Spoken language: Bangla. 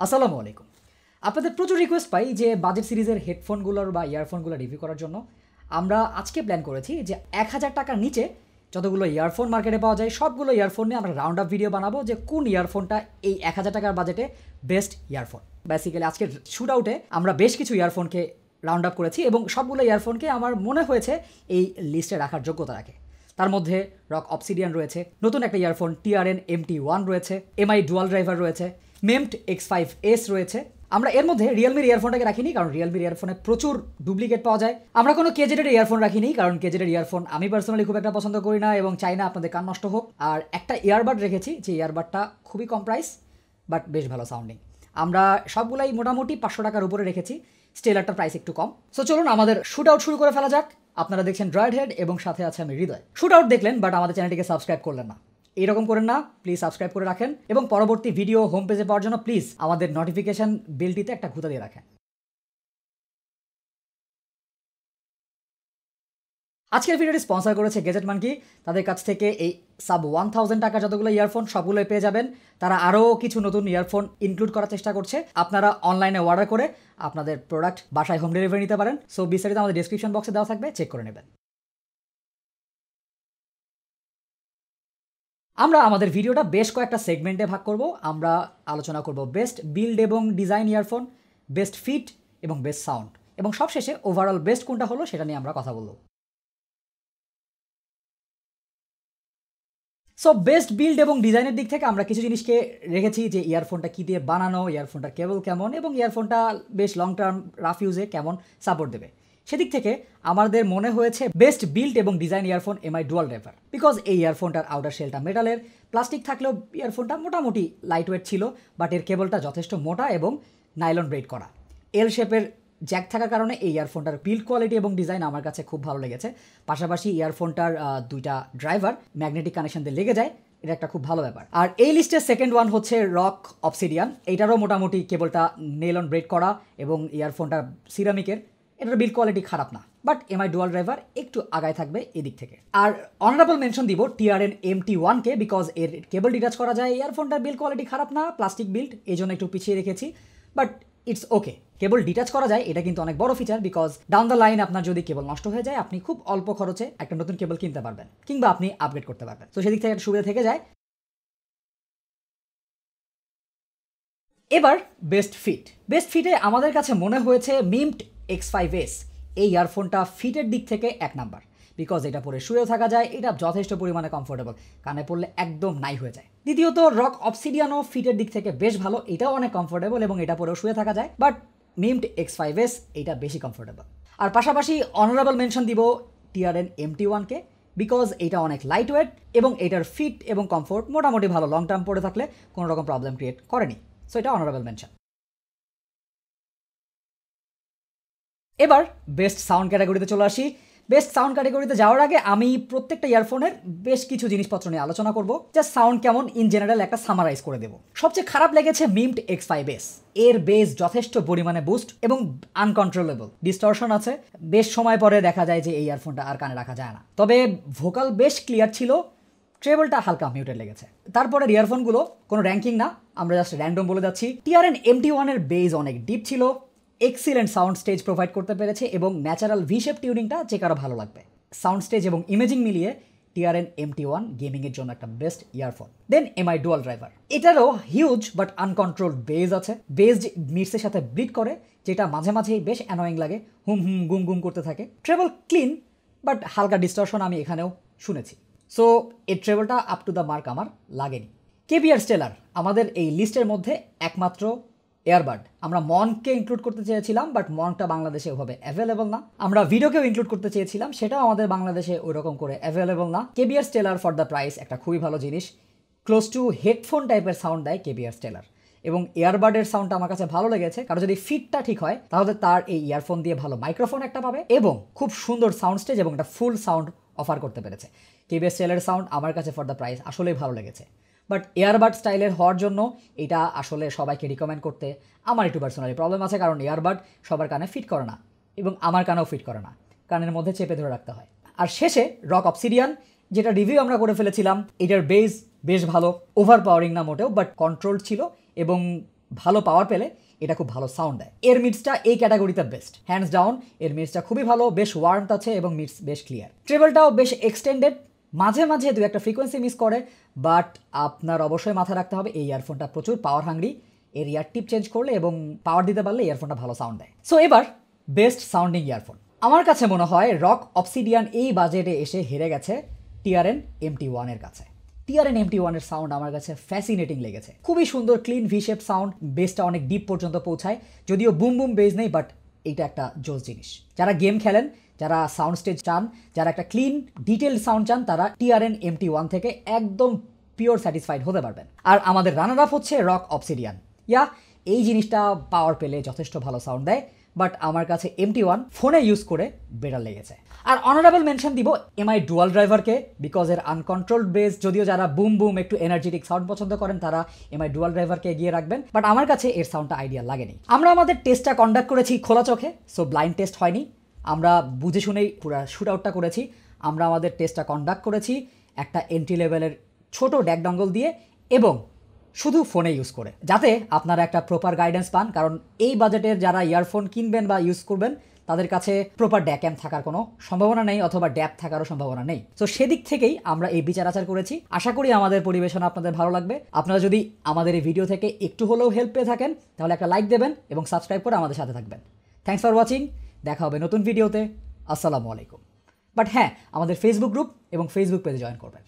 আসসালামু আলাইকুম। আপনাদের প্রচুর রিকোয়েস্ট পাই যে বাজেট সিরিজের হেডফোনগুলোর বা ইয়ারফোনগুলো রিভিউ করার জন্য। আমরা আজকে প্ল্যান করেছি যে ১,০০০ টাকার নিচে যতগুলো ইয়ারফোন মার্কেটে পাওয়া যায় সবগুলো ইয়ারফোন নিয়ে আমরা রাউন্ড আপ ভিডিও বানাবো যে কোন ইয়ারফোনটা এই ১,০০০ টাকার বাজেটে বেস্ট ইয়ারফোন। বেসিক্যালি আজকের শুট আউটে আমরা বেশ কিছু ইয়ারফোনকে রাউন্ড আপ করেছি এবং সবগুলো ইয়ারফোনকে আমার মনে হয়েছে এই লিস্টে রাখার যোগ্যতা রাখে। তার মধ্যে রক অবসিডিয়ান রয়েছে, নতুন একটা ইয়ারফোন TRN MT1 রয়েছে, MI ডুয়াল ড্রাইভার রয়েছে, মেমড X5S রয়েছে। আমরা এর মধ্যে রিয়েলমির ইয়ারফোনটাকে রাখিনি কারণ রিয়েলমির ইয়ারফোনে প্রচুর ডুপ্লিকেট পাওয়া যায়। আমরা কোনো কেজেডের ইয়ারফোন রাখিনি কারণ কেজেডের ইয়ারফোন আমি পার্সোনালি খুব একটা পছন্দ করি না এবং চাই না আপনাদের কান নষ্ট হোক। আর একটা ইয়ারবাড রেখেছি যে ইয়ারবাডটা খুবই কম প্রাইস বাট বেশ ভালো সাউন্ডিং। আমরা সবগুলাই মোটামুটি 500 টাকার উপরে রেখেছি, স্টেলারটার প্রাইস একটু কম। সো চলুন আমাদের শুট আউট শুরু করে ফেলা যাক। আপনারা দেখছেন ড্রয়েড হেড এবং সাথে আছে আমি হৃদয়। শুট আউট দেখলেন বাট আমাদের চ্যানেলটিকে সাবস্ক্রাইব করলেন না, এইরকম করেন না, প্লিজ সাবস্ক্রাইব করে রাখেন এবং পরবর্তী ভিডিও হোম পেজে পাওয়ার জন্য প্লিজ আমাদের নোটিফিকেশন বেলটিতে একটা ঘুঁতা দিয়ে রাখেন। আজকের ভিডিওটি স্পন্সর করেছে গ্যাজেট মানকি। তাদের কাছ থেকে এই সাব 1000 টাকা যতগুলো ইয়ারফোন সবগুলোই পেয়ে যাবেন। তারা আরও কিছু নতুন ইয়ারফোন ইনক্লুড করার চেষ্টা করছে। আপনারা অনলাইনে অর্ডার করে আপনাদের প্রোডাক্ট বাসায় হোম ডেলিভারি নিতে পারেন। সো বিস্তারিত আমাদের ডেসক্রিপশন বক্সে দেওয়া থাকবে, চেক করে নেবেন। আমরা আমাদের ভিডিওটা বেশ কয়েকটা সেগমেন্টে ভাগ করব। আমরা আলোচনা করব বেস্ট বিল্ড এবং ডিজাইন ইয়ারফোন, বেস্ট ফিট এবং বেস্ট সাউন্ড, এবং সবশেষে ওভারঅল বেস্ট কোনটা হলো সেটা নিয়ে আমরা কথা বলবো। সো বেস্ট বিল্ড এবং ডিজাইনের দিক থেকে আমরা কিছু জিনিসকে রেখেছি যে ইয়ারফোনটা কী দিয়ে বানানো, ইয়ারফোনটার কেবল কেমন এবং ইয়ারফোনটা বেশ লং টার্ম রাফ ইউজে কেমন সাপোর্ট দেবে। সেদিক থেকে আমাদের মনে হয়েছে বেস্ট বিল্ড এবং design earphone MI dual driver, because এই ইয়ারফোনটার আউটার শেলটা মেটালের, প্লাস্টিক থাকলেও ইয়ারফোনটা মোটামুটি লাইট ওয়েট ছিল, বাট এর কেবলটা যথেষ্ট মোটা এবং নাইলন ব্রেড করা। এল শেপের জ্যাক থাকার কারণে এই ইয়ারফোনটার বিল্ড কোয়ালিটি এবং ডিজাইন আমার কাছে খুব ভালো লেগেছে। পাশাপাশি ইয়ারফোনটার দুইটা ড্রাইভার ম্যাগনেটিক কানেকশন দিয়ে লেগে যায়, এটা একটা খুব ভালো ব্যাপার। আর এই লিস্টের সেকেন্ড ওয়ান হচ্ছে রক অবসিডিয়ান। এইটারও মোটামুটি কেবলটা নেলন ব্রেড করা এবং ইয়ারফোনটার সিরামিকের, এটার বিল্ড কোয়ালিটি খারাপ না, বাট MI ডুয়াল ড্রাইভার একটু আগায় থাকবে এদিক থেকে। আর অনারেবল মেনশন দিব TRN MT1-কে, বিকজ এর কেবল ডিটাচ করা যায়। ইয়ারফোনটার বিল্ড কোয়ালিটি খারাপ না, প্লাস্টিক বিল্ড, এই জন্য একটু পিছিয়ে রেখেছি, but it's okay. Cable detach করা যায়, এটা কিন্তু অনেক বড় feature, because down the line আপনার যদি কেবল নষ্ট হয়ে যায় আপনি খুব অল্প খরচে একটা নতুন কেবল কিনতে পারবেন কিংবা আপনি আপগ্রেড করতে পারবেন। তো সেদিক থেকে একটা সুবিধা থেকে যায়। এবার বেস্ট ফিট। বেস্ট ফিটে আমাদের কাছে মনে হয়েছে মেমড X5S। এই ইয়ারফোনটা ফিটের দিক থেকে এক নাম্বার, বিকজ এটা পরে শুয়েও থাকা যায়, এটা যথেষ্ট পরিমাণে কমফোর্টেবল, কানে পড়লে একদম নাই হয়ে যায়। দ্বিতীয়ত রক অবসিডিয়ানও ফিটের দিক থেকে বেশ ভালো, এটাও অনেক কমফোর্টেবল এবং এটা পরেও শুয়ে থাকা যায়, বাট মেমড X5S এটা বেশি কমফোর্টেবল। আর পাশাপাশি অনারেবল মেনশন দিব TRN MT1-কে, বিকজ এটা অনেক লাইট ওয়েট এবং এটার ফিট এবং কমফোর্ট মোটামুটি ভালো, লং টার্ম পরে থাকলে কোনো রকম প্রবলেম ক্রিয়েট করেনি। সো এটা অনারেবল মেনশন। এবার বেস্ট সাউন্ড ক্যাটাগরিতে চলে আসি। বেস্ট সাউন্ড ক্যাটাগরিতে যাওয়ার আগে আমি প্রত্যেকটা ইয়ারফোনের বেশ কিছু জিনিসপত্র নিয়ে আলোচনা করব, যা সাউন্ড কেমন ইন জেনারেল একটা সামারাইজ করে দেব। সবচেয়ে খারাপ লেগেছে মেমড X5S। এর বেস যথেষ্ট পরিমাণে বুস্ট এবং আনকন্ট্রোলেবল, ডিস্টরশন আছে, বেশ সময় পরে দেখা যায় যে এই ইয়ারফোনটা আর কানে রাখা যায় না। তবে ভোকাল বেশ ক্লিয়ার ছিল, ট্রেবলটা হালকা মিউটেড লেগেছে। তারপরে ইয়ারফোনগুলো কোনো র্যাঙ্কিং না, আমরা জাস্ট র্যান্ডম বলে যাচ্ছি। TRN MT1-এর বেস অনেক ডিপ ছিল, এক্সিলেন্ট সাউন্ড স্টেজ প্রোভাইড করতে পেরেছে এবং ন্যাচারাল ভি-শেপ টিউনিংটা যে কারো ভালো লাগবে। সাউন্ড স্টেজ এবং ইমেজিং মিলিয়ে TRN MT1 গেমিংয়ের জন্য একটা বেস্ট ইয়ারফোন। দেন MI ডুয়াল ড্রাইভার, এটারও হিউজ বাট আনকন্ট্রোলড বেজ আছে, বেজ মিডসের সাথে ব্লিড করে, যেটা মাঝে মাঝেই বেশ অ্যানোয়িং লাগে, হুম হুম গুম গুম করতে থাকে। ট্রেবল ক্লিন বাট হালকা ডিস্টরশন আমি এখানেও শুনেছি। সো এই ট্রেবলটা আপ টু দ্য মার্ক আমার লাগেনি। KBR স্টেলার আমাদের এই লিস্টের মধ্যে একমাত্র এয়ারবাড। আমরা মনকে ইনক্লুড করতে চেয়েছিলাম, বাট মনটা বাংলাদেশে ওভাবে অ্যাভেলেবল না। আমরা ভিডিওকেও ইনক্লুড করতে চেয়েছিলাম, সেটাও আমাদের বাংলাদেশে ওই রকম করে অ্যাভেলেবল না। KBR stellar for the price একটা খুবই ভালো জিনিস, ক্লোজ টু হেডফোন টাইপের সাউন্ড দেয় KBR স্টেলার, এবং এয়ারবাডের সাউন্ডটা আমার কাছে ভালো লেগেছে, কারণ যদি ফিটটা ঠিক হয় তাহলে তার এই ইয়ারফোন দিয়ে ভালো মাইক্রোফোন একটা পাবে এবং খুব সুন্দর সাউন্ড স্টেজ এবং একটা ফুল সাউন্ড অফার করতে পেরেছে। KBR স্টেলারের সাউন্ড আমার কাছে ফর দ্য প্রাইস আসলেই ভালো লেগেছে, বাট এয়ারবাড স্টাইলের হওয়ার জন্য এটা আসলে সবাইকে রিকমেন্ড করতে আমার একটু পার্সোনালি প্রবলেম আছে, কারণ এয়ারবাড সবার কানে ফিট করে না এবং আমার কানেও ফিট করে না, কানের মধ্যে চেপে ধরে রাখতে হয়। আর শেষে রক অবসিডিয়ান, যেটা রিভিউ আমরা করে ফেলেছিলাম, এটার বেস বেশ ভালো, ওভার পাওয়ারিং না মোটেও, বাট কন্ট্রোল ছিল এবং ভালো পাওয়ার পেলে এটা খুব ভালো সাউন্ড দেয়। এর মিডসটা এই ক্যাটাগরিতে বেস্ট, হ্যান্ডস ডাউন। এর মিডসটা খুবই ভালো, বেশ ওয়ার্মথ আছে এবং মিডস বেশ ক্লিয়ার। ট্রেবলটাও বেশ এক্সটেন্ডেড, মাঝে মাঝে দু একটা ফ্রিকোয়েন্সি মিস করে, বাট আপনার অবশ্যই মাথায় রাখতে হবে এই ইয়ারফোনটা প্রচুর পাওয়ার হাংরি। এর ইয়ার টিপ চেঞ্জ করলে এবং পাওয়ার দিতে পারলে ইয়ারফোনটা ভালো সাউন্ড দেয়। সো এবার বেস্ট সাউন্ডিং ইয়ারফোন আমার কাছে মনে হয় রক অবসিডিয়ান এই বাজেটে এসে হেরে গেছে TRN MT1 এর কাছে। TRN MT1 এর সাউন্ড আমার কাছে ফ্যাসিনেটিং লেগেছে, খুবই সুন্দর ক্লিন ভি শেপ সাউন্ড, বেসটা অনেক ডিপ পর্যন্ত পৌঁছায়, যদিও বুম বুম বেস নেই, বাট এইটা একটা জোস জিনিস। যারা গেম খেলেন, যারা সাউন্ড স্টেজ চান, যারা একটা ক্লিন ডিটেলড সাউন্ড চান, তারা TRN MT1 থেকে একদম পিওর স্যাটিসফাইড হতে পারবেন। আর আমাদের রানার আপ হচ্ছে রক অবসিডিয়ান। এই জিনিসটা পাওয়ার পেলে যথেষ্ট ভালো সাউন্ড দেয়, বাট আমার কাছে MT1 ফোনে ইউজ করে বেটার লেগেছে। আর অনারেবল মেনশন দিব MI ডুয়াল ড্রাইভারকে, বিকজ এর আনকন্ট্রোলড বেস, যদিও যারা বুম বুম একটু এনার্জেটিক সাউন্ড পছন্দ করেন তারা MI ডুয়াল ড্রাইভারকে এগিয়ে রাখবেন, বাট আমার কাছে এর সাউন্ডটা আইডিয়াল লাগেনি। আমরা আমাদের টেস্টটা কন্ডাক্ট করেছি খোলা চোখে, সো ব্লাইন্ড টেস্ট হয়নি, আমরা বুঝে শুনেই পুরো শুট আউটটা করেছি। আমরা আমাদের টেস্টটা কন্ডাক্ট করেছি একটা এন্ট্রি লেভেলের ছোট ড্যাক ডঙ্গল দিয়ে এবং শুধু ফোনে ইউজ করে, যাতে আপনারা একটা প্রপার গাইডেন্স পান। কারণ এই বাজেটের যারা ইয়ারফোন কিনবেন বা ইউজ করবেন তাদের কাছে প্রপার ড্যাক থাকার কোনো সম্ভাবনা নেই, অথবা ড্যাপ থাকারও সম্ভাবনা নেই। তো সেদিক থেকেই আমরা এই বিচার আচার করেছি। আশা করি আমাদের পরিবেশনা আপনাদের ভালো লাগবে। আপনারা যদি আমাদের এই ভিডিও থেকে একটু হলেও হেল্প পেয়ে থাকেন তাহলে একটা লাইক দেবেন এবং সাবস্ক্রাইব করে আমাদের সাথে থাকবেন। থ্যাংকস ফর ওয়াচিং, দেখা হবে নতুন ভিডিওতে। আসসালামু আলাইকুম। বাট হ্যাঁ, আমাদের ফেসবুক গ্রুপ এবং ফেসবুক পেজে জয়েন করবেন।